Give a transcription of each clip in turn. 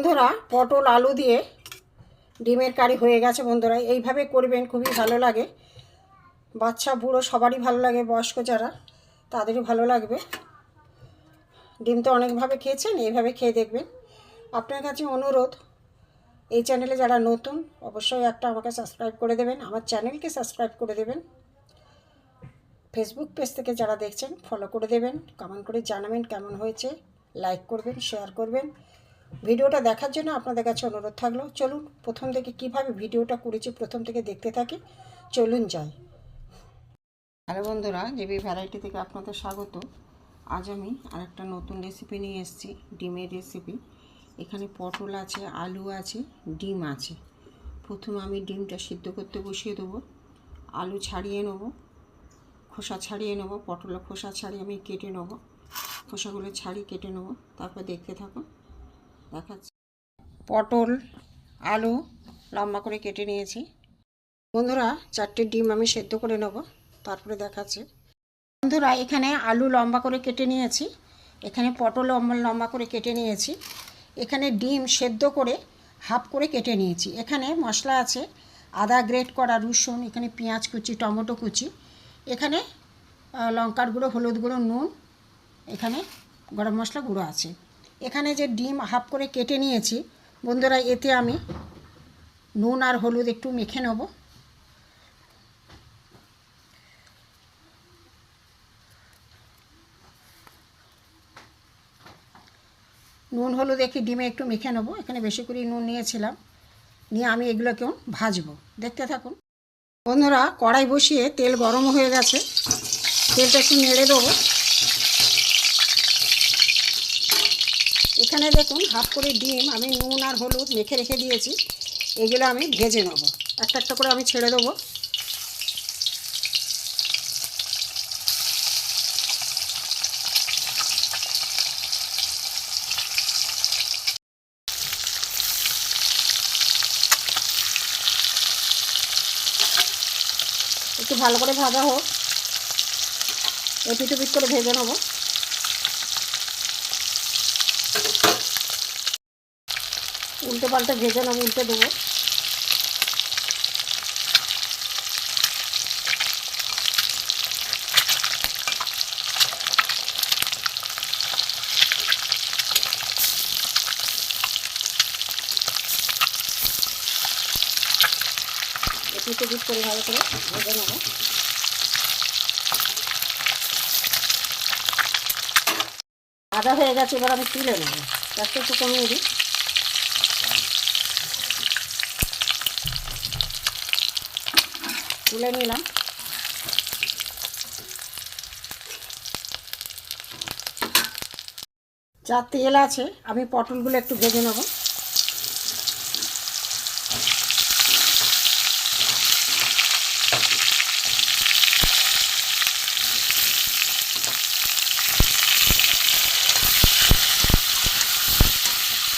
বন্ধুরা পটল আলু দিয়ে ডিমের কারি হয়ে গেছে। বন্ধুরা এইভাবে করবেন, খুবই ভালো লাগে। বাচ্চা বুড়ো সবারই ভালো লাগে, বয়স্ক যারা তাদেরই ভালো লাগবে। ডিম তো অনেকভাবে খেয়েছেন, এইভাবে খেয়ে দেখবেন। আপনার কাছে অনুরোধ, এই চ্যানেলে যারা নতুন অবশ্যই একটা আমাকে সাবস্ক্রাইব করে দেবেন, আমার চ্যানেলকে সাবস্ক্রাইব করে দেবেন। ফেসবুক পেজ থেকে যারা দেখছেন ফলো করে দেবেন, কমেন্ট করে জানাবেন কেমন হয়েছে, লাইক করবেন, শেয়ার করবেন। ভিডিওটা দেখার জন্য আপনাদের কাছে অনুরোধ থাকলো। চলুন প্রথম থেকে কিভাবে ভিডিওটা করেছি প্রথম থেকে দেখতে থাকি, চলুন যাই। হ্যালো বন্ধুরা, জিবি ভ্যারাইটি থেকে আপনাদের স্বাগত। আজ আমি আরেকটা নতুন রেসিপি নিয়ে এসেছি, ডিমের রেসিপি। এখানে পটল আছে, আলু আছে, ডিম আছে। প্রথমে আমি ডিমটা সিদ্ধ করতে বসিয়ে দেবো। আলু ছাড়িয়ে নেব, খোসা ছাড়িয়ে নেব, পটলের খোসা ছাড়িয়ে আমি কেটে নেব। খোসাগুলো ছাড়িয়ে কেটে নেব, তারপর দেখতে থাকুন, দেখাচ্ছি। পটল আলু লম্বা করে কেটে নিয়েছি। বন্ধুরা 4টে ডিম আমি সেদ্ধ করে নেব, তারপরে দেখাচ্ছি। বন্ধুরা এখানে আলু লম্বা করে কেটে নিয়েছি, এখানে পটল লম্বা করে কেটে নিয়েছি, এখানে ডিম সেদ্ধ করে হাফ করে কেটে নিয়েছি। এখানে মশলা আছে আদা গ্রেট করা, রসুন, এখানে পেঁয়াজ কুচি, টমেটো কুচি, এখানে লঙ্কার গুঁড়ো, হলুদ গুঁড়ো, নুন, এখানে গরম মশলা গুঁড়ো আছে। এখানে যে ডিম হাফ করে কেটে নিয়েছি বন্ধুরা, এতে আমি নুন আর হলুদ একটু মেখে নেব। নুন হলুদ একটু ডিমে একটু মেখে নেব। এখানে বেশি করে নুন নিয়েছিলাম, নিয়ে আমি এগুলোকেও ভাজবো, দেখতে থাকুন। বন্ধুরা কড়াই বসিয়ে তেল গরম হয়ে গেছে, তেলটা একটু নেড়ে দেবো। এখানে দেখুন হাফ করে ডিম আমি নুন আর হলুদ মেখে রেখে দিয়েছি, এগুলো আমি ভেজে নেব। একটা একটা করে আমি ছেড়ে দেবো। একটু ভালো করে ভাজা হোক, এপিট ওপিট করে ভেজে নেব। উল্টে পাল্টে ভেজে নেব, উল্টে দেবো। এপিট ওপিট করে ভালো করে ভেজে নেব। ভাজা হয়ে গেছে, এবার আমি তুলে নেব। গ্যাসটা একটু কমিয়ে দিই। তুলে নিলাম। যা তেল আছে আমি পটলগুলো একটু ভেজে নেব।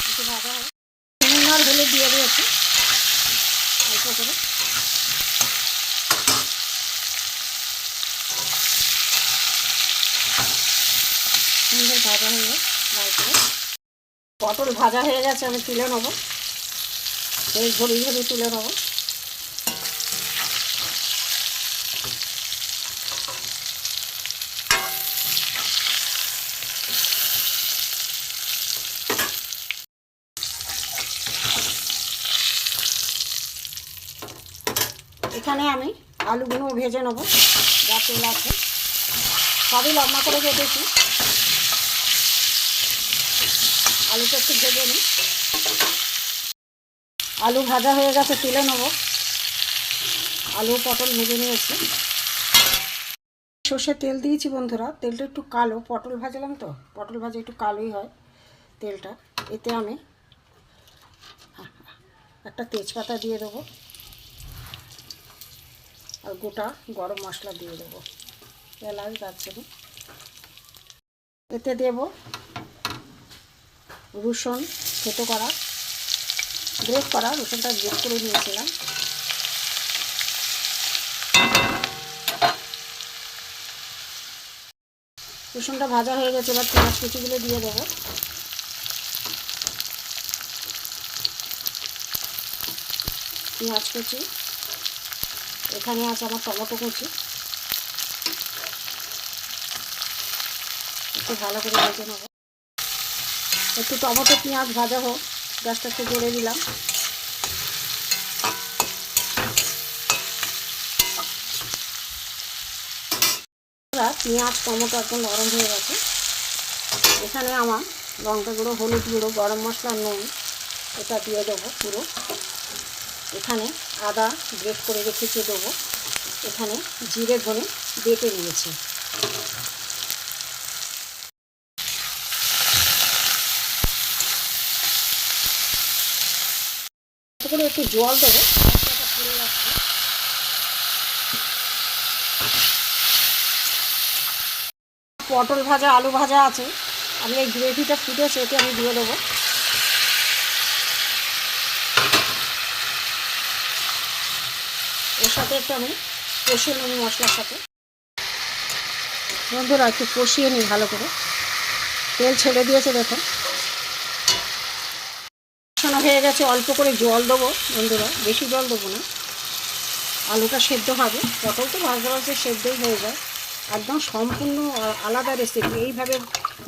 একটু ভাজা হয়, নুন আর হলুদ দিয়ে দিয়েছি অল্প করে। সুন্দর ভাজা হয়ে লাল করে পটল ভাজা হয়ে গেছে, আমি তুলে নেবো। এই ঝরিয়ে ঝরিয়ে তুলে নেবো। এখানে আমি আলুগুলো ভেজে নেবো, যা তেল আছে সবই লম্বা করে কেটেছি। আলুটা একটু ভেজে নিই। আলু ভাজা হয়ে গেছে, তুলে নেবো। আলু পটল ভেজে নিয়েছি। সর্ষের তেল দিয়েছি বন্ধুরা, তেলটা একটু কালো, পটল ভাজলাম তো, পটল ভাজা একটু কালোই হয় তেলটা। এতে আমি একটা তেজপাতা দিয়ে দেবো আর গোটা গরম মশলা দিয়ে দেবো, এলাচ, দারচিনি। এতে দেব রসুন থেতো করা, গ্রেট করা, রসুনটা গ্রেট করে নিয়েছিলাম। রসুনটা ভাজা হয়ে গেছে, এবার পেঁয়াজ কুচিগুলো দিয়ে দেবো। পেঁয়াজ কুচি, এখানে আছে আমার টমেটো কুচি। একটু ভালো করে ভেজে নেব। একটু টমেটো পেঁয়াজ ভাজা হোক, গ্যাসটা একটু জোরে দিলাম। পেঁয়াজ টমেটো একদম নরম হয়ে গেছে। এখানে আমার লঙ্কা গুঁড়ো, হলুদ গুঁড়ো, গরম মশলা, নুন এটা দিয়ে দেবো পুরো। এখানে আদা গ্রেট করে রেখেছে দেবো। এখানে জিরে ধনে বেটে নিয়েছি। করে একটু জল দেবো, মশলাটা পুড়ে যাচ্ছে। পটল ভাজা, আলু ভাজা আছে, আমি এই গ্রেভিটা ফুটেছে এতে আমি দিয়ে দেবো। এর সাথে একটু আমি কষিয়ে নেব মশলার সাথে। বন্ধুরা একটু কষিয়ে নিই ভালো করে। তেল ছেড়ে দিয়েছে দেখুন, কষানো হয়ে গেছে। অল্প করে জল দেবো বন্ধুরা, বেশি জল দেবো না। আলুটা সেদ্ধ হবে, পটল তো ভাজতে ভাজতে সেদ্ধই হয়ে যায়। একদম সম্পূর্ণ আলাদা রেসিপি। এইভাবে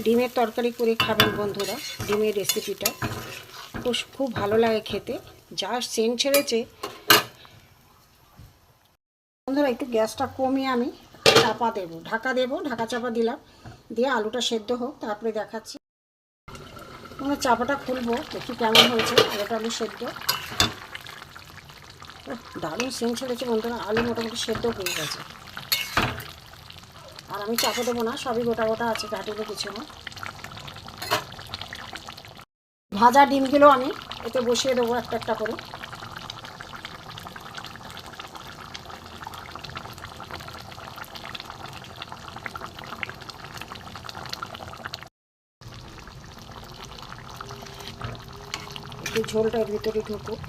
ডিমের তরকারি করে খাবেন বন্ধুরা। ডিমের রেসিপিটা খুব ভালো লাগে খেতে, যা সেন্ট ছেড়েছে। বন্ধুরা একটু গ্যাসটা কমিয়ে আমি চাপা দেবো, ঢাকা দেবো। ঢাকা চাপা দিলাম, দিয়ে আলুটা সেদ্ধ হোক, তারপরে দেখাচ্ছি। মানে চাপাটা খুলবো, দেখি কেমন হয়েছে আলুটা। আলু সেদ্ধ দারুণ সেন্ট ছেড়েছে বন্ধুরা। আলু মোটামুটি সেদ্ধ হয়ে গেছে। আর আমি চাপা দেবো না, সবই গোটা গোটা আছে, ঘাটিলে কিছু না। ভাজা ডিমগুলো আমি এতে বসিয়ে দেবো একটা একটা করে। একটু ঝোলটা এর ভিতরে ঢুকুক,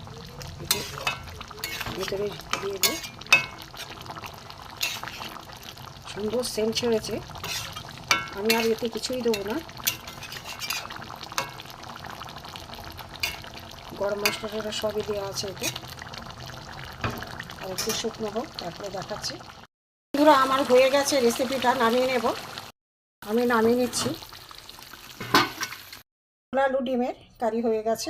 ভিতরে দিয়ে দেবো। সুন্দর সেন্ট ছেড়েছে। আমি আর এতে কিছুই দেবো না। গরম মশলাটা সবই দেওয়া আছে এতে। আর একটু শুকনো হোক, তারপরে দেখাচ্ছি। বন্ধুরা আমার হয়ে গেছে রেসিপিটা, নামিয়ে নেব। আমি নামিয়ে নিচ্ছি। আলু ডিমের কারি হয়ে গেছে।